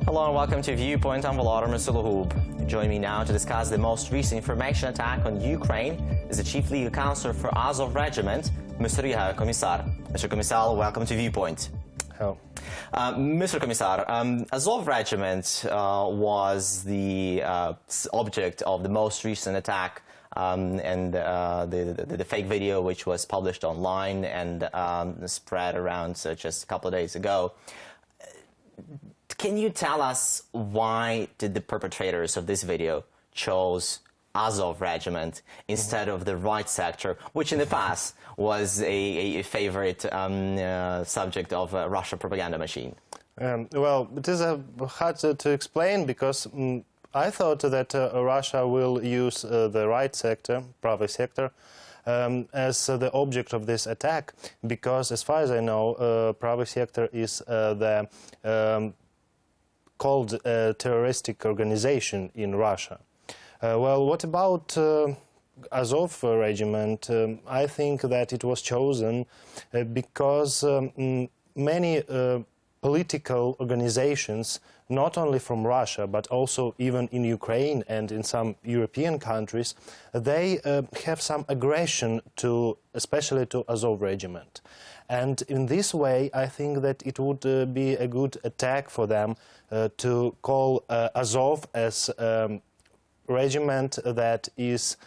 Hello and welcome to Viewpoint. I'm Volodymyr Suluhub. Join me now to discuss the most recent information attack on Ukraine is the Chief Legal Counselor for Azov Regiment, Mr. Yevhen Komisar. Mr. Komisar, welcome to Viewpoint. Hello. Mr. Komisar, Azov Regiment was the object of the most recent attack and the fake video which was published online and spread around just a couple of days ago. Can you tell us why did the perpetrators of this video chose Azov Regiment instead of the right sector, which in the past was a favorite subject of a Russian propaganda machine? Well, it is hard to explain because I thought that Russia will use the right sector, Pravy sector, as the object of this attack, because as far as I know, Pravy sector is called a terroristic organization in Russia. Well, what about Azov Regiment? I think that it was chosen because many political organizations, not only from Russia, but also even in Ukraine and in some European countries, they have some aggression especially to Azov Regiment. And in this way, I think that it would be a good attack for them to call Azov as a regiment that is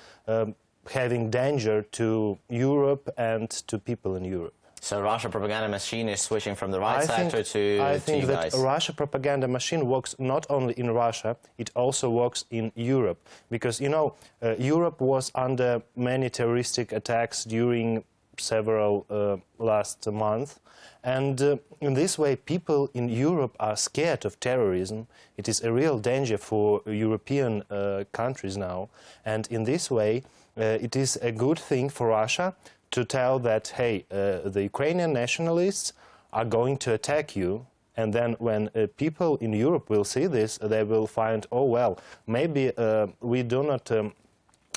having danger to Europe and to people in Europe. So Russian propaganda machine is switching from the right sector to you guys? I think that Russian propaganda machine works not only in Russia, it also works in Europe. Because, you know, Europe was under many terroristic attacks during several last months. And in this way, people in Europe are scared of terrorism. It is a real danger for European countries now. And in this way, it is a good thing for Russia to tell that, hey, the Ukrainian nationalists are going to attack you. And then when people in Europe will see this, they will find, oh, well, maybe we do not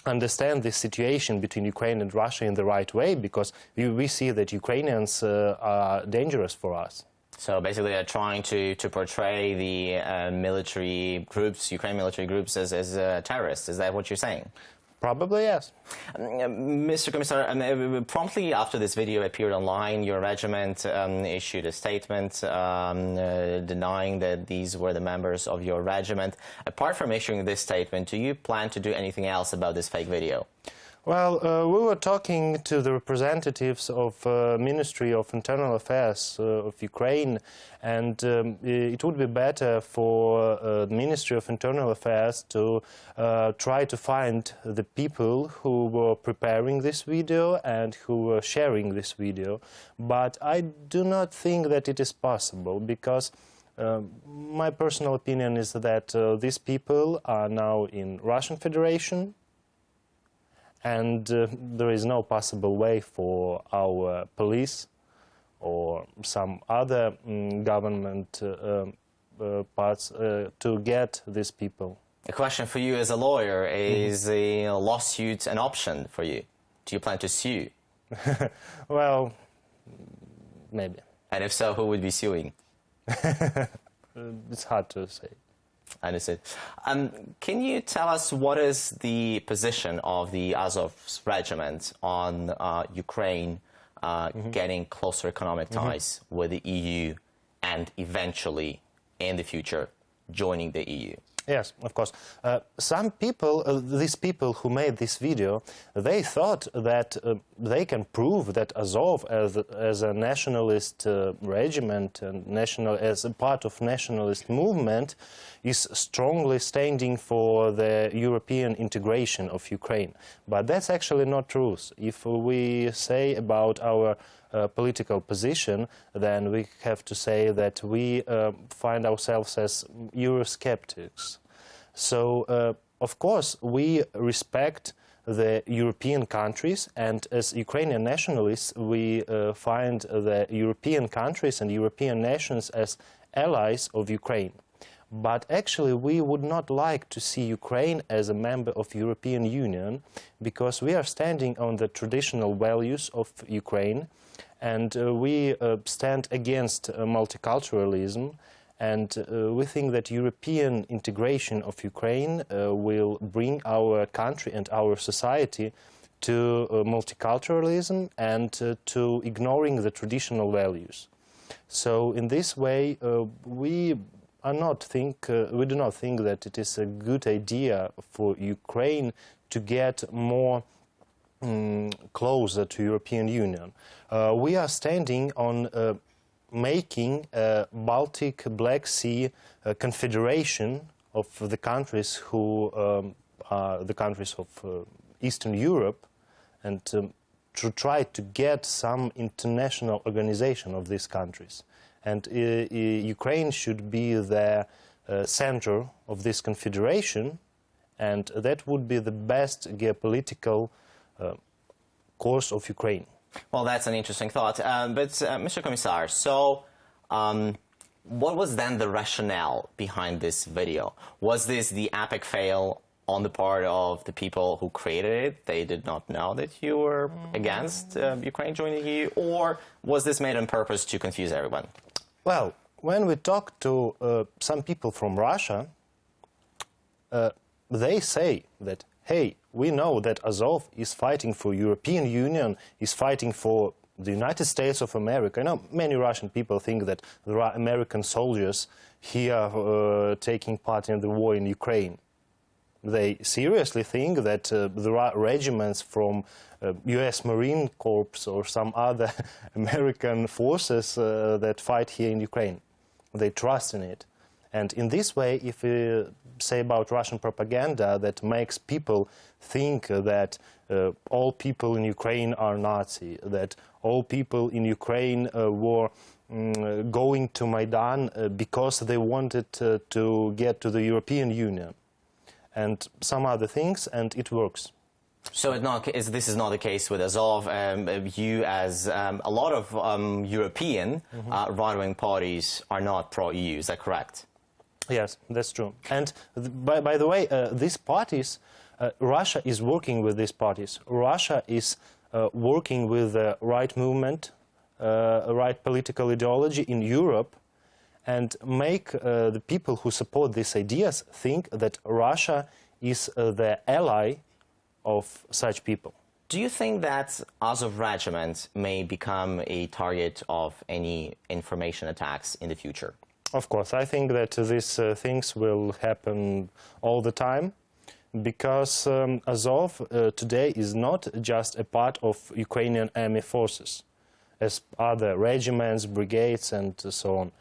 understand this situation between Ukraine and Russia in the right way, because we see that Ukrainians are dangerous for us. So basically they're trying to portray the military groups, Ukrainian military groups, as terrorists. Is that what you're saying? Probably, yes. Mr. Komisar, promptly after this video appeared online, your regiment issued a statement denying that these were the members of your regiment. Apart from issuing this statement, do you plan to do anything else about this fake video? Well, we were talking to the representatives of Ministry of Internal Affairs of Ukraine, and it would be better for the Ministry of Internal Affairs to try to find the people who were preparing this video and who were sharing this video. But I do not think that it is possible, because my personal opinion is that these people are now in Russian Federation, and there is no possible way for our police or some other government parts to get these people. A question for you as a lawyer, is a lawsuit an option for you? Do you plan to sue? Well, maybe. And if so, who would be suing? It's hard to say. Understood. Can you tell us what is the position of the Azov Regiment on Ukraine getting closer economic ties with the EU and eventually, in the future, joining the EU? Yes, of course. Some people, these people who made this video, they thought that they can prove that Azov, as a nationalist regiment and as a part of nationalist movement, is strongly standing for the European integration of Ukraine. But that's actually not true. If we say about our political position, then we have to say that we find ourselves as Eurosceptics. So, of course, we respect the European countries, and as Ukrainian nationalists, we find the European countries and European nations as allies of Ukraine. But actually, we would not like to see Ukraine as a member of the European Union, because we are standing on the traditional values of Ukraine, and we stand against multiculturalism, And we think that European integration of Ukraine will bring our country and our society to multiculturalism and to ignoring the traditional values. So in this way, we do not think that it is a good idea for Ukraine to get more closer to European Union. We are standing on making a Baltic Black Sea confederation of the countries who are the countries of Eastern Europe, and to try to get some international organization of these countries. And Ukraine should be the center of this confederation, and that would be the best geopolitical course of Ukraine. Well, that's an interesting thought. But Mr. Komisar, so what was then the rationale behind this video? Was this the epic fail on the part of the people who created it? They did not know that you were against Ukraine joining the EU? Or was this made on purpose to confuse everyone? Well, when we talk to some people from Russia, they say that, hey, we know that Azov is fighting for European Union, is fighting for the United States of America. I know many Russian people think that there are American soldiers here taking part in the war in Ukraine. They seriously think that there are regiments from US Marine Corps or some other American forces that fight here in Ukraine. They trust in it. And in this way, if we say about Russian propaganda that makes people think that all people in Ukraine are Nazi, that all people in Ukraine were going to Maidan because they wanted to get to the European Union, and some other things, and it works. So this is not the case with Azov. You, as a lot of European right-wing parties, are not pro-EU. Is that correct? Yes, that's true. And by the way, these parties, Russia is working with these parties. Russia is working with the right movement, right political ideology in Europe, and make the people who support these ideas think that Russia is the ally of such people. Do you think that Azov Regiment may become a target of any information attacks in the future? Of course, I think that these things will happen all the time, because Azov today is not just a part of Ukrainian army forces, as other regiments, brigades, and so on.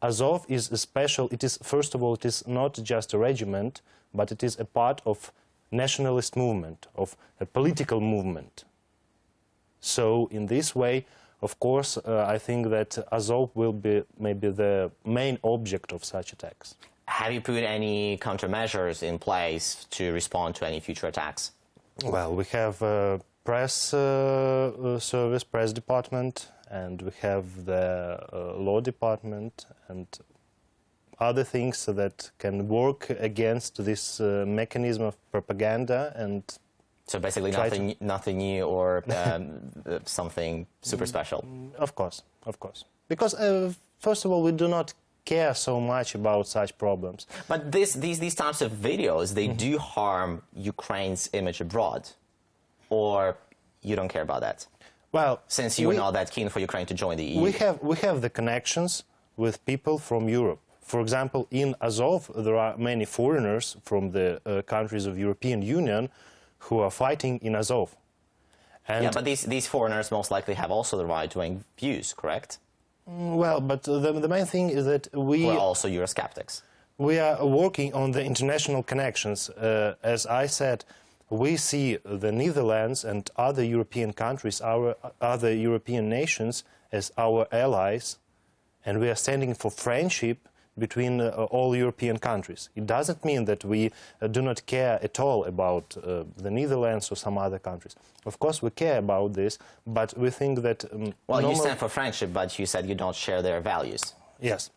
Azov is a special. It is, first of all, it is not just a regiment, but it is a part of nationalist movement, of a political movement. So in this way, of course, I think that Azov will be maybe the main object of such attacks. Have you put any countermeasures in place to respond to any future attacks? Well, we have a press service, press department, and we have the law department and other things that can work against this mechanism of propaganda. And so basically nothing new or something super special? Of course, of course. Because, first of all, we do not care so much about such problems. But these types of videos, they do harm Ukraine's image abroad? Or you don't care about that? Well, since you are not that keen for Ukraine to join the EU. We have the connections with people from Europe. For example, in Azov, there are many foreigners from the countries of European Union who are fighting in Azov. And yeah, but these foreigners most likely have also the right-wing views, correct? Well, but the main thing is that we are also Eurosceptics. We are working on the international connections. As I said, we see the Netherlands and other European countries, our other European nations, as our allies, and we are standing for friendship between all European countries. It doesn't mean that we do not care at all about the Netherlands or some other countries. Of course, we care about this, but we think that... well, you stand for friendship, but you said you don't share their values. Yes.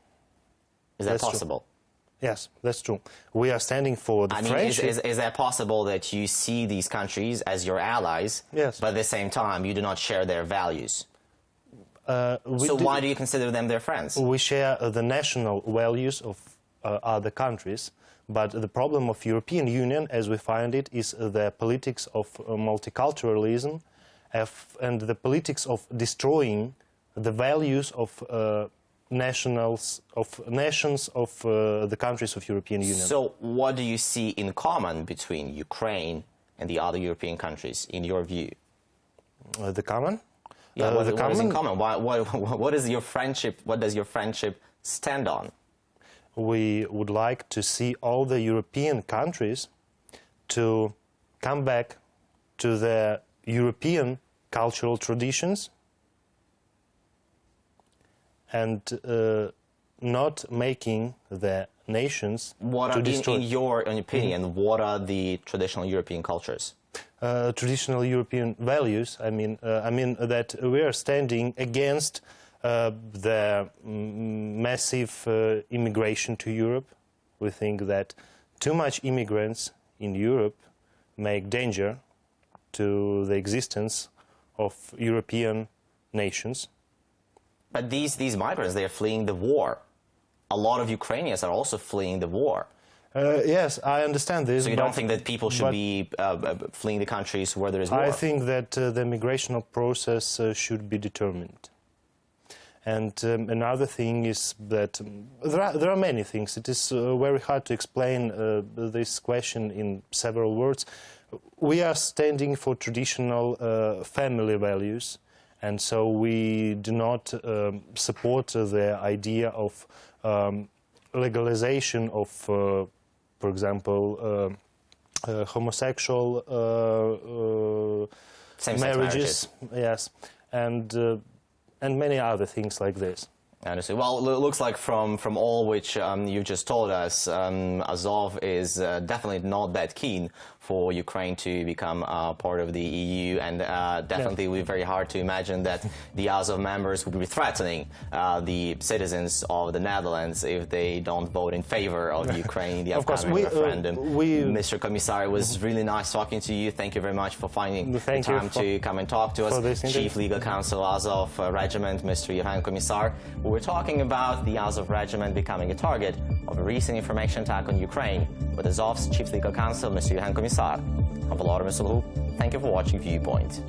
Is that possible? True. Yes, that's true. We are standing for the friendship. Is that possible that you see these countries as your allies, yes, but at the same time you do not share their values? So why do you consider them their friends? We share the national values of other countries, but the problem of European Union, as we find it, is the politics of multiculturalism and the politics of destroying the values of nations of the countries of European Union. So what do you see in common between Ukraine and the other European countries, in your view? The common? Yeah, what is in common? What is your friendship? What does your friendship stand on? We would like to see all the European countries to come back to their European cultural traditions and not making the nations to destroy. In your opinion, what are the traditional European cultures? Traditional European values. I mean that we are standing against the massive immigration to Europe. We think that too much immigrants in Europe make danger to the existence of European nations. But these migrants, they are fleeing the war. A lot of Ukrainians are also fleeing the war. Yes, I understand this. So you don't think that people should be fleeing the countries where there is war? I think that the migrational process should be determined. And another thing is that there are many things. It is very hard to explain this question in several words. We are standing for traditional family values, and so we do not support the idea of legalization of, for example, homosexual marriages. Yes, and many other things like this. I understand. Well, it looks like from all which you just told us, Azov is definitely not that keen for Ukraine to become part of the EU, and definitely it would be very hard to imagine that the Azov members would be threatening the citizens of the Netherlands if they don't vote in favor of Ukraine in the upcoming referendum. Mr. Komisar, it was really nice talking to you. Thank you very much for finding the time to come and talk to us. Chief Legal Counsel Azov Regiment, Mr. Yevhen Komisar. We're talking about the Azov Regiment becoming a target of a recent information attack on Ukraine with Azov's Chief Legal Counsel, Mr. Yevhen Komisar. I'm Volodymyr Solhu. Thank you for watching Viewpoint.